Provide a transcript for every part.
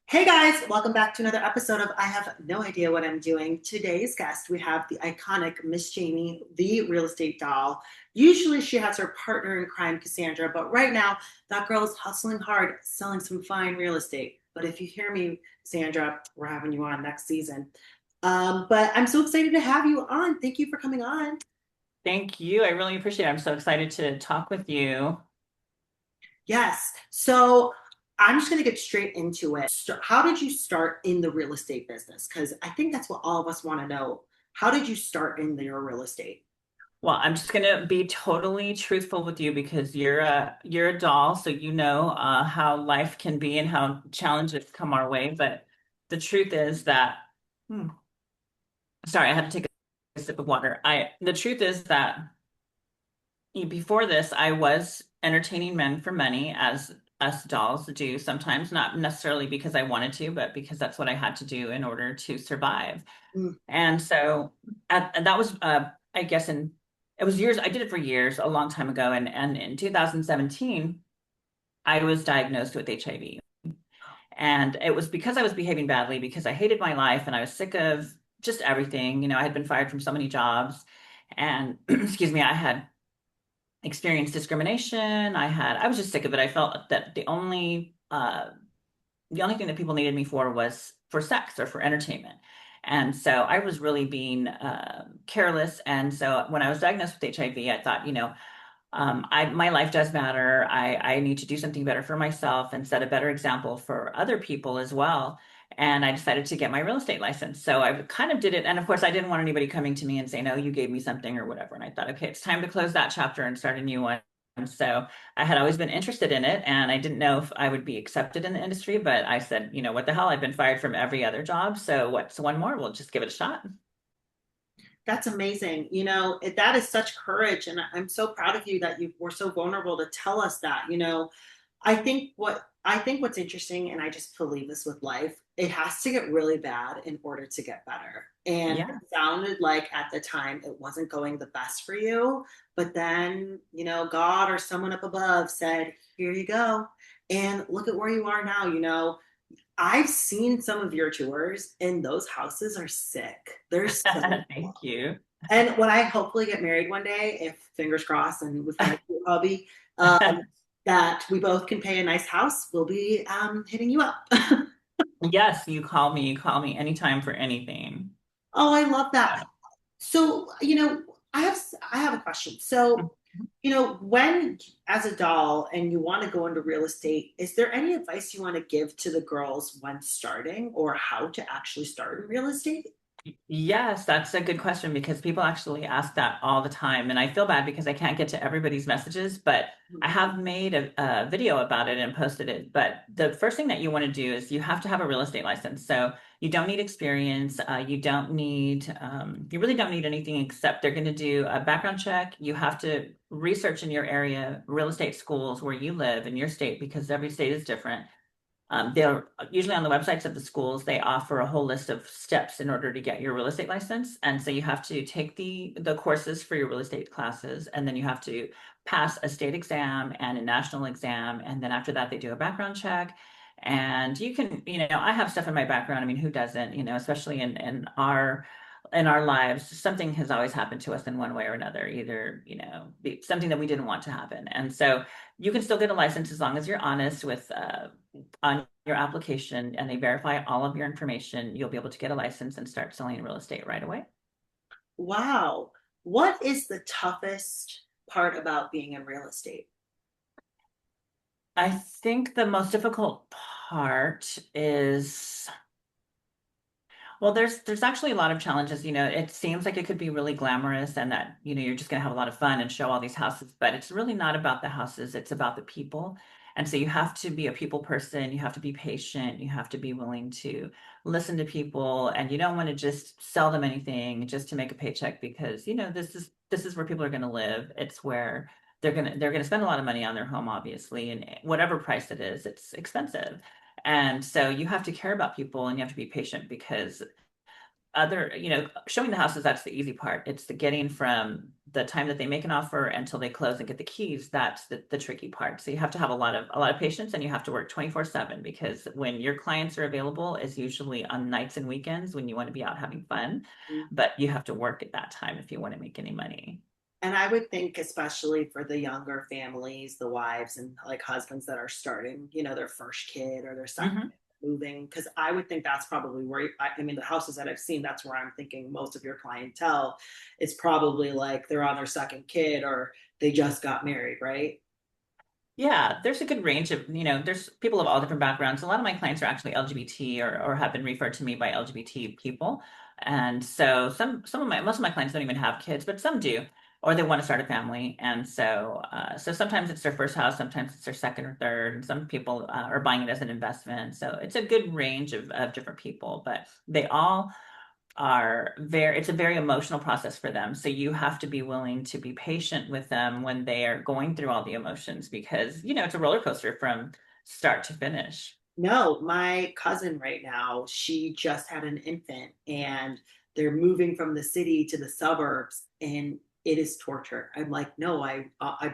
Hey guys, welcome back to another episode of I Have No Idea What I'm Doing. Today's guest, we have the iconic Miss Jamie, the real estate doll. Usually she has her partner in crime, Cassandra, but right now that girl is hustling hard, selling some fine real estate. But if you hear me, Sandra, we're having you on next season. But I'm so excited to have you on. Thank you for coming on. Thank you. I really appreciate it. I'm so excited to talk with you. Yes. So I'm just going to get straight into it. How did you start in the real estate business? Because I think that's what all of us want to know. How did you start in your real estate? Well, I'm just gonna be totally truthful with you because you're a doll, so you know how life can be and how challenges come our way. But the truth is that, hmm, sorry, I had to take a sip of water. The truth is that before this, I was entertaining men for money, as us dolls do sometimes, not necessarily because I wanted to, but because that's what I had to do in order to survive. Mm. And so and that was, I guess, it was years, I did it for years, a long time ago. And in 2017, I was diagnosed with HIV. And it was because I was behaving badly, because I hated my life and I was sick of just everything. I had been fired from so many jobs. And excuse me, I had experienced discrimination. I was just sick of it. I felt that the only thing that people needed me for was for sex or for entertainment. And so I was really being careless. And so when I was diagnosed with HIV, I thought, my life does matter. I need to do something better for myself and set a better example for other people as well. And I decided to get my real estate license. So I kind of did it. And of course, I didn't want anybody coming to me and saying, "Oh, you gave me something," or whatever. And I thought, okay, it's time to close that chapter and start a new one. So I had always been interested in it, and I didn't know if I would be accepted in the industry, but I said, what the hell? I've been fired from every other job. So what's one more? We'll just give it a shot. That's amazing. That is such courage. And I'm so proud of you that you were so vulnerable to tell us that. I think what's interesting, and I just believe this with life, it has to get really bad in order to get better. And it Yeah. sounded like at the time it wasn't going the best for you, but then, God or someone up above said, "Here you go." And look at where you are now. I've seen some of your tours, and those houses are sick. They're so Thank you. and when I hopefully get married one day, if fingers crossed, and we find a cute hubby, that we both can pay a nice house, we'll be hitting you up. Yes, you call me anytime for anything. Oh, I love that. So, I have a question. So, when as a doll and you want to go into real estate, is there any advice you want to give to the girls when starting or how to actually start in real estate? Yes, that's a good question because people actually ask that all the time. And I feel bad because I can't get to everybody's messages, but I have made a video about it and posted it. But the first thing that you want to do is you have to have a real estate license. So you don't need experience. You really don't need anything except they're going to do a background check. You have to research in your area, real estate schools where you live in your state, because every state is different. They're usually on the websites of the schools, they offer a whole list of steps in order to get your real estate license. And so you have to take the courses for your real estate classes, and then you have to pass a state exam and a national exam. And then after that, they do a background check. And you can, I have stuff in my background. I mean, who doesn't, especially in our lives, something has always happened to us in one way or another, either, something that we didn't want to happen. And so you can still get a license as long as you're honest with on your application and they verify all of your information. You'll be able to get a license and start selling real estate right away. Wow. What is the toughest part about being in real estate? I think the most difficult part is, well, there's actually a lot of challenges. It seems like it could be really glamorous and that, you're just going to have a lot of fun and show all these houses, but it's really not about the houses, it's about the people. And so you have to be a people person, you have to be patient, you have to be willing to listen to people, and you don't want to just sell them anything just to make a paycheck because, this is where people are going to live. It's where they're going to spend a lot of money on their home, obviously, and whatever price it is, it's expensive. And so you have to care about people and you have to be patient because other, showing the houses, that's the easy part. It's the getting from the time that they make an offer until they close and get the keys. That's the tricky part. So you have to have a lot of patience, and you have to work 24/7, because when your clients are available is usually on nights and weekends when you want to be out having fun. But you have to work at that time if you want to make any money. And I would think, especially for the younger families, the wives and like husbands that are starting, their first kid or their second Hmm. moving, because I would think that's probably where, I mean, the houses that I've seen, that's where I'm thinking most of your clientele is probably like they're on their second kid or they just got married, right? Yeah, there's a good range of, there's people of all different backgrounds. A lot of my clients are actually LGBT, or have been referred to me by LGBT people. And so most of my clients don't even have kids, but some do, or they want to start a family. And so sometimes it's their first house, sometimes it's their second or third, and some people are buying it as an investment. So it's a good range of different people, but they all it's a very emotional process for them. So you have to be willing to be patient with them when they are going through all the emotions, because, it's a roller coaster from start to finish. No, my cousin right now, she just had an infant and they're moving from the city to the suburbs and it is torture. I'm like, no, I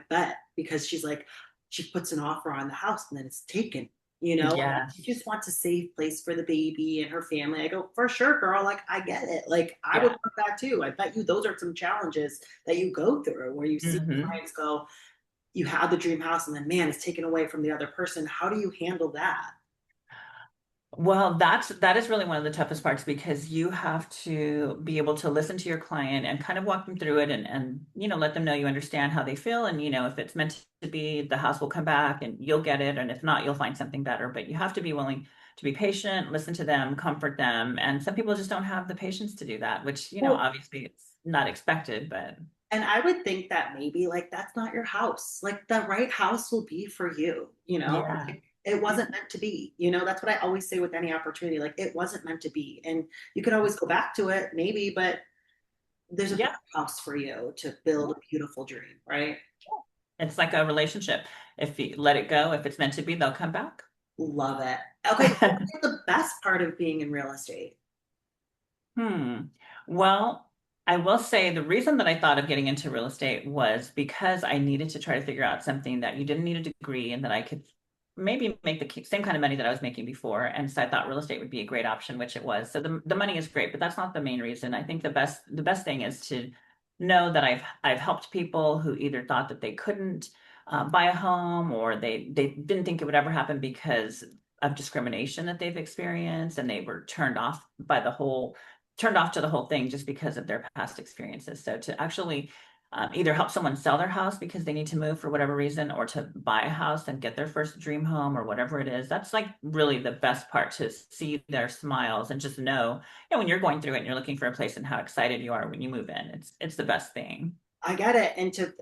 bet because she's like, she puts an offer on the house and then it's taken, and Yeah. she just wants a safe place for the baby and her family. I go, for sure, girl. Like, I get it. Like, I would Yeah. want that too. I bet you those are some challenges that you go through where you see Hmm. clients go, you had the dream house and then man, it's taken away from the other person. How do you handle that? Well, that is really one of the toughest parts, because you have to be able to listen to your client and kind of walk them through it, and let them know you understand how they feel, and if it's meant to be, the house will come back and you'll get it, and if not, you'll find something better. But you have to be willing to be patient, listen to them, comfort them, and some people just don't have the patience to do that, which Well, obviously it's not expected, but and I would think that maybe like that's not your house. Like the right house will be for you. yeah. Like, it wasn't meant to be. That's what I always say with any opportunity. Like it wasn't meant to be. And you could always go back to it, maybe, but there's a better Yeah. house for you to build a beautiful dream, right? It's like a relationship. If you let it go, if it's meant to be, they'll come back. Love it. Okay, what is the best part of being in real estate? Hmm. Well, I will say the reason that I thought of getting into real estate was because I needed to try to figure out something that you didn't need a degree and that I could maybe make the same kind of money that I was making before. And so I thought real estate would be a great option, which it was. So the money is great, but that's not the main reason. I think the best thing is to know that I've helped people who either thought that they couldn't buy a home, or they didn't think it would ever happen because of discrimination that they've experienced, and they were turned off to the whole thing just because of their past experiences. So to actually either help someone sell their house because they need to move for whatever reason, or to buy a house and get their first dream home or whatever it is, that's like really the best part, to see their smiles and just know, when you're going through it and you're looking for a place, and how excited you are when you move in. It's the best thing. I get it.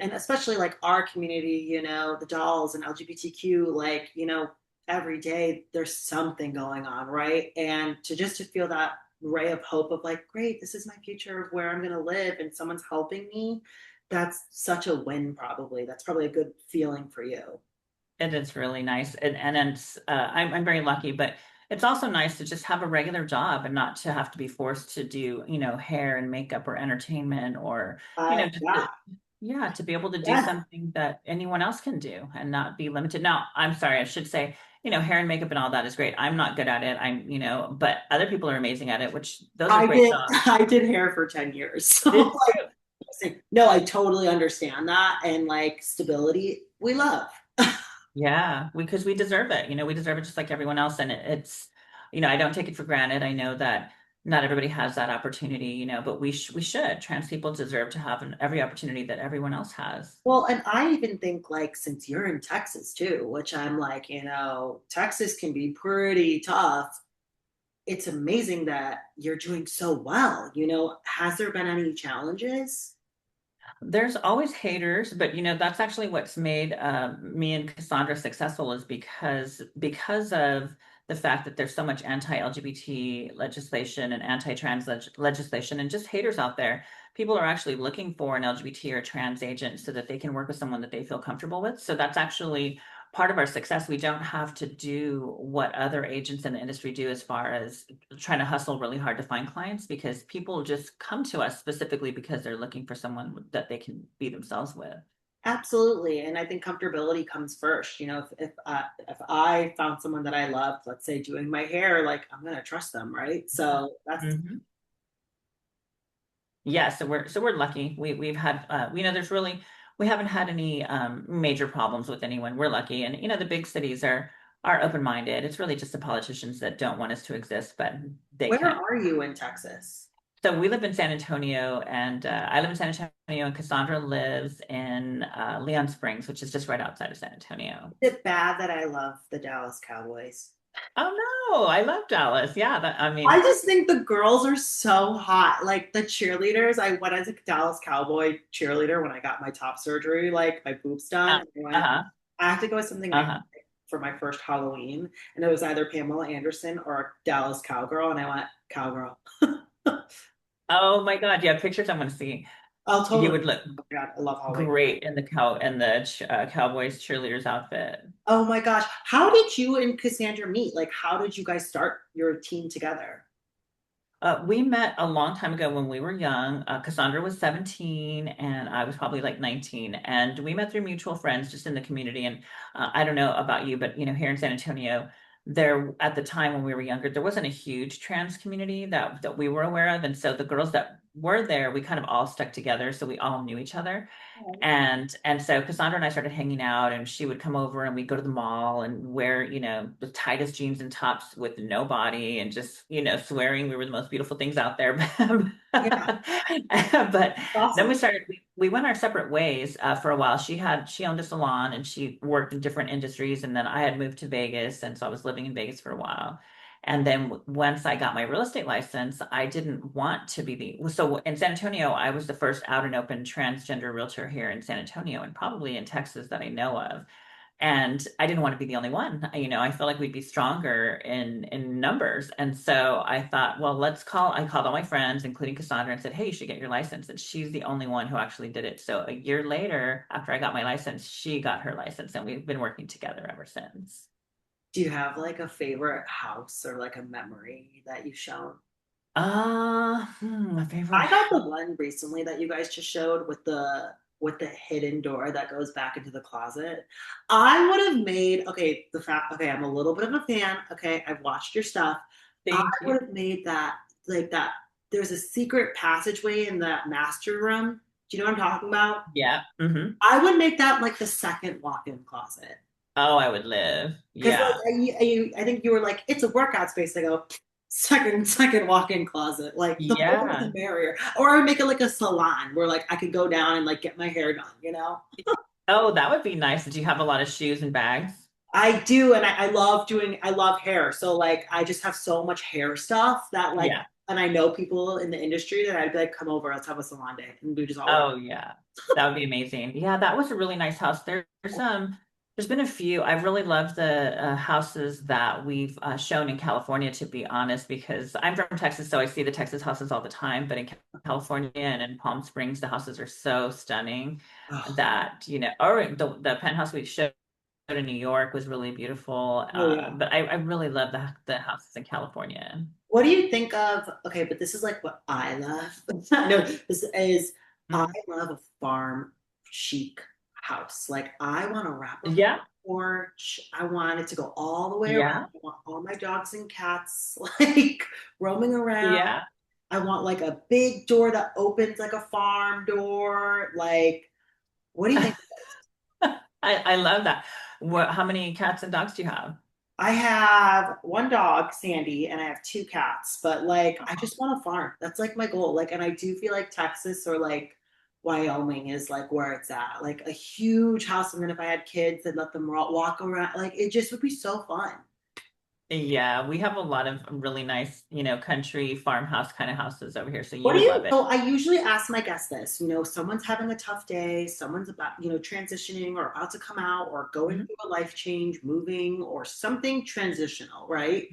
And especially like our community, the dolls and LGBTQ, like, every day there's something going on, right? And to feel that ray of hope of like, great, this is my future of where I'm gonna live and someone's helping me, that's such a win, probably. That's probably a good feeling for you. It is really nice, and it's I'm very lucky, but it's also nice to just have a regular job and not to have to be forced to do hair and makeup or entertainment, or just Yeah, yeah, to be able to do yes. something that anyone else can do and not be limited. Now, I'm sorry, I should say, hair and makeup and all that is great. I'm not good at it. But other people are amazing at it, which those are I great did jobs. I did hair for 10 years. So Did you? like, no, I totally understand that. And like stability, we love. Yeah, because we deserve it. We deserve it just like everyone else. And I don't take it for granted. I know that not everybody has that opportunity, but we should. Trans people deserve to have every opportunity that everyone else has. Well, and I even think like since you're in Texas too, which I'm like, Texas can be pretty tough. It's amazing that you're doing so well. Has there been any challenges? There's always haters, but that's actually what's made me and Cassandra successful, is because of the fact that there's so much anti-LGBT legislation and anti-trans legislation, and just haters out there. People are actually looking for an LGBT or trans agent so that they can work with someone that they feel comfortable with. So that's actually part of our success. We don't have to do what other agents in the industry do as far as trying to hustle really hard to find clients, because people just come to us specifically because they're looking for someone that they can be themselves with. Absolutely. And I think comfortability comes first. You know, if I found someone that I loved, let's say doing my hair, like I'm gonna trust them, right? So that's Mhm. Yeah, so we're lucky. We've had there's really we haven't had any major problems with anyone. We're lucky, and the big cities are open-minded. It's really just the politicians that don't want us to exist, but they where can. are you in Texas? So we live in San Antonio, and I live in San Antonio, and Cassandra lives in Leon Springs, which is just right outside of San Antonio. Is it bad that I love the Dallas Cowboys? Oh no, I love Dallas. Yeah, I I mean, just think the girls are so hot. Like the cheerleaders, I went as a Dallas Cowboy cheerleader when I got my top surgery, like my boobs done. uh, And I went, uh-huh, I have to go with something iconic uh-huh. for my first Halloween. And it was either Pamela Anderson or a Dallas Cowgirl. And I went, Cowgirl. Oh my God, yeah, pictures I want to see. I'll You totally. would look Oh my God, I love Halloween. great in the Cowboys cheerleaders outfit. Oh my gosh. How did you and Cassandra meet? Like, how did you guys start your team together? We met a long time ago when we were young. Cassandra was 17 and I was probably like 19. And we met through mutual friends just in the community. And I don't know about you, but here in San Antonio, there at the time when we were younger, there wasn't a huge trans community that we were aware of. And so the girls that were there, we kind of all stuck together. So we all knew each other. And so Cassandra and I started hanging out, and she would come over and we'd go to the mall and wear, the tightest jeans and tops with no body and just, swearing we were the most beautiful things out there. Yeah, But then awesome. we went our separate ways for a while. She owned a salon and she worked in different industries, and then I had moved to Vegas, and so I was living in Vegas for a while. And then once I got my real estate license, I didn't want to be so in San Antonio, I was the first out and open transgender realtor here in San Antonio and probably in Texas that I know of. And I didn't want to be the only one. I feel like we'd be stronger in numbers. And so I thought, well, I called all my friends, including Cassandra, and said, hey, you should get your license. And she's the only one who actually did it. So a year later, after I got my license, she got her license, and we've been working together ever since. Do you have like a favorite house or like a memory that you've shown? My favorite. I got the one recently that you guys just showed with the hidden door that goes back into the closet. I would have made the fact okay, I'm a little bit of a fan. Okay, I've watched your stuff. I Thank you. would have made that like that. There's a secret passageway in that master room. Do you know what I'm talking about? Yeah. I would make that like the second walk-in closet. Oh, I would live. Because like Yeah. I think you were like, it's a workout space. I go, second walk-in closet. Like the more the Yeah. merrier. Or I would make it like a salon where like I could go down and like get my hair done, you know? Oh, that would be nice. Did you have a lot of shoes and bags? I do, and I love hair. So like I just have so much hair stuff that like Yeah. and I know people in the industry that I'd be like, come over, let's have a salon day. And we just all work. Oh, yeah. That would be amazing. Yeah, that was a really nice house. There's been a few. I really love the houses that we've shown in California, to be honest, because I'm from Texas, so I see the Texas houses all the time. But in California and in Palm Springs, the houses are so stunning Oh, that, or the penthouse we showed in New York was really beautiful. oh yeah. But I really love the houses in California. What do you think of? Okay, but this is like what I love. No, this is I Mhm. love a farm chic house. Like I want a wrap-up Yeah, porch. I want it to go all the way around. yeah, I want all my dogs and cats like roaming around. yeah. I want like a big door that opens like a farm door. Like, what do you think? I love that. How many cats and dogs do you have? I have one dog, Sandy, and I have two cats, but like I just want a farm. That's like my goal. Like, and I do feel like Texas or like Wyoming is like where it's at. Like a huge house. And then if I had kids and let them walk around, like it just would be so fun. Yeah, we have a lot of really nice, country farmhouse kind of houses over here, so you What do would you love it. so I usually ask my guests this, someone's having a tough day, someone's about, transitioning or about to come out or going Mhm. through a life change, moving or something transitional, right?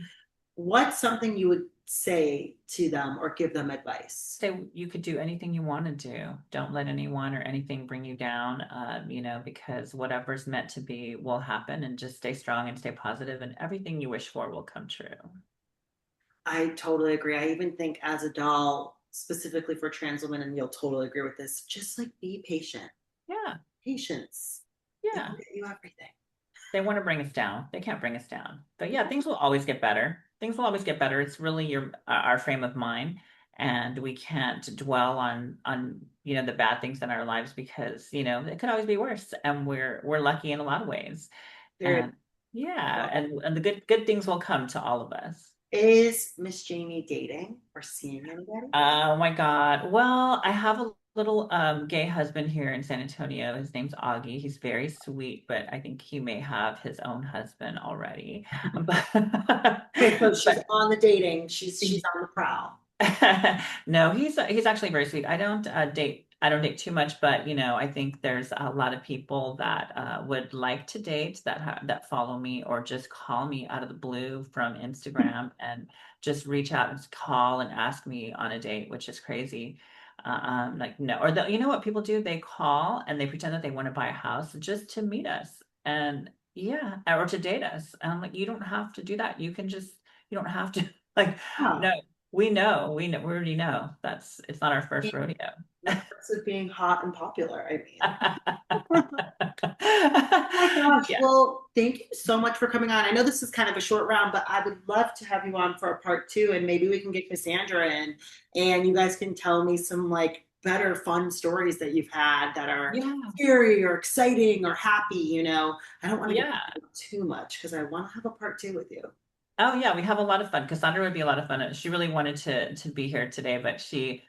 what's something you would say to them or give them advice? Say you could do anything you want to do. Don't let anyone or anything bring you down, because whatever's meant to be will happen, and just stay strong and stay positive, and everything you wish for will come true. I totally agree. I even think as a doll, specifically for trans women, and you'll totally agree with this, just like be patient. Yeah, Patience. They will yeah. get you everything. They want to bring us down. They can't bring us down. But yeah, things will always get better. Things will always get better. It's really your our frame of mind, and we can't dwell on the bad things in our lives because it could always be worse, and we're lucky in a lot of ways. Very And yeah, well. and the good things will come to all of us. Is Miss Jamie dating or seeing anybody? Oh my God. Well, I have a little gay husband here in San Antonio. His name's Augie. He's very sweet, but I think he may have his own husband already. But Okay, so she's but on the dating. She's on the prowl. no, he's actually very sweet. I don't date too much, but I think there's a lot of people that would like to date that follow me or just call me out of the blue from Instagram and just reach out and call and ask me on a date, which is crazy. Like no, or you know what people do? They call and they pretend that they want to buy a house just to meet us and yeah, or to date us. And I'm like, you don't have to do that. You don't have to like Huh. no. We know, we already know it's not our first rodeo. The perks of being hot and popular, I mean. Oh my gosh. Yeah. Well, thank you so much for coming on. I know this is kind of a short round, but I would love to have you on for a part two, and maybe we can get Cassandra in, and you guys can tell me some like better fun stories that you've had that are Yeah. scary or exciting or happy, I don't want to get Yeah. too much because I want to have a part two with you. Oh yeah, we have a lot of fun. Cassandra would be a lot of fun. She really wanted to be here today, but she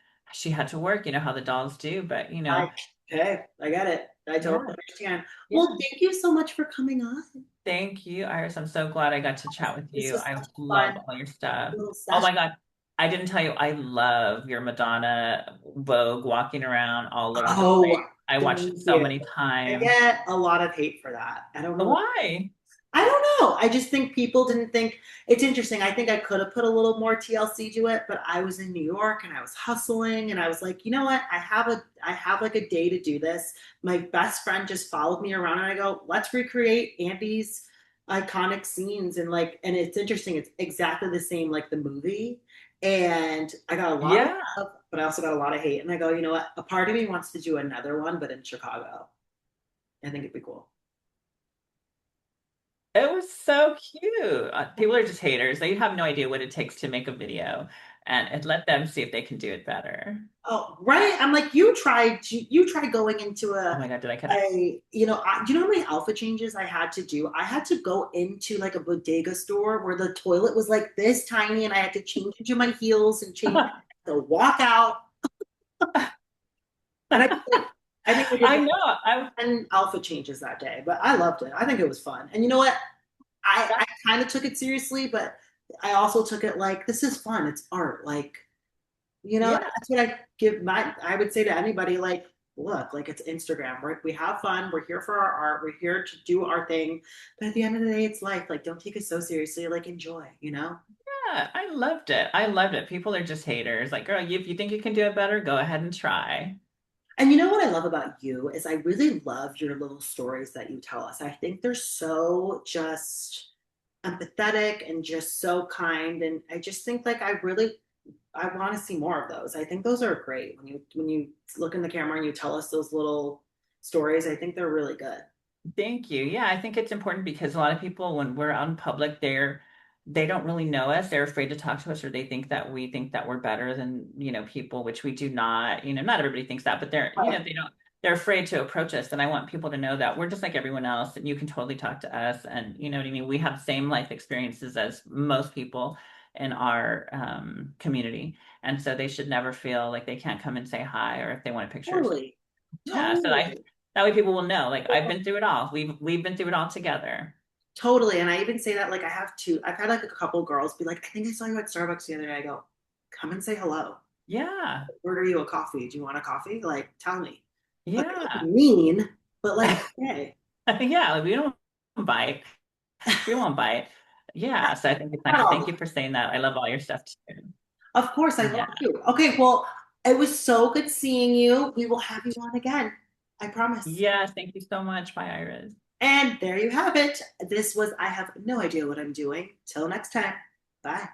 had to work, you know how the dolls do, but I Okay, I get it. I totally yeah. understand. Well, Yeah. thank you so much for coming on. Thank you, Iris. I'm so glad I got to chat with This you. was I such a love fun all your stuff. little Oh session. my God. I didn't tell you, I love your Madonna Vogue walking around all over the Oh, place. I watched it thank so you. many I times. get a lot of hate for that. I don't know. Why? I don't know. I just think people didn't think it's interesting. I think I could have put a little more TLC to it, but I was in New York and I was hustling and I was like, you know what? I have like a day to do this. My best friend just followed me around and I go, let's recreate Andy's iconic scenes and it's interesting. It's exactly the same like the movie. And I got a lot of Yeah. love, but I also got a lot of hate. And I go, you know what? A part of me wants to do another one, but in Chicago. I think it'd be cool. It was so cute. People are just haters. They have no idea what it takes to make a video and let them see if they can do it better. Oh, right. I'm like, you tried going into Oh my God, did I cut out? do you know how many alpha changes I had to do? I had to go into like a bodega store where the toilet was like this tiny and I had to change into my heels and change to walk out. And I think I did I like know. I 10 alpha changes that day, but I loved it. I think it was fun. And you know what? I kind of took it seriously, but I also took it like this is fun. It's art. Like, yeah. that's what I would say to anybody, like, look, like it's Instagram. We have fun. We're here for our art. We're here to do our thing. But at the end of the day, it's life. Like, don't take it so seriously. Like, enjoy. Yeah, I loved it. I loved it. People are just haters. Like, girl, if you think you can do it better, go ahead and try. And you know what I love about you is I really love your little stories that you tell us. I think they're so just empathetic and just so kind. And I just think like I want to see more of those. I think those are great when you look in the camera and you tell us those little stories. I think they're really good. Thank you. Yeah, I think it's important because a lot of people, when we're out in public, they don't really know us. They're afraid to talk to us, or they think that we think that we're better than, people, which we do not. Not everybody thinks that, but they don't. They're afraid to approach us, and I want people to know that we're just like everyone else, and you can totally talk to us. And you know what I mean. We have the same life experiences as most people in our community, and so they should never feel like they can't come and say hi, or if they want a picture. Totally. Yeah, so Totally. that way people will know. Like I've been through it all. We've been through it all together. Totally. And I even say that like I've had like a couple girls be like, I think I saw you at Starbucks the other day. I go, come and say hello. Yeah, Order you a coffee. Do you want a coffee? Like, tell me. But yeah, mean, but like, hey. yeah. Like, we don't bite. We won't bite. Yeah, so I think it's nice. Thank Wow. you for saying that. I love all your stuff too. Of course, I love Yeah. you. Okay, well, it was so good seeing you. We will have you on again. I promise. Yes, thank you so much. Bye, Iris. And there you have it. This was I Have No Idea What I'm Doing. Till next time. Bye.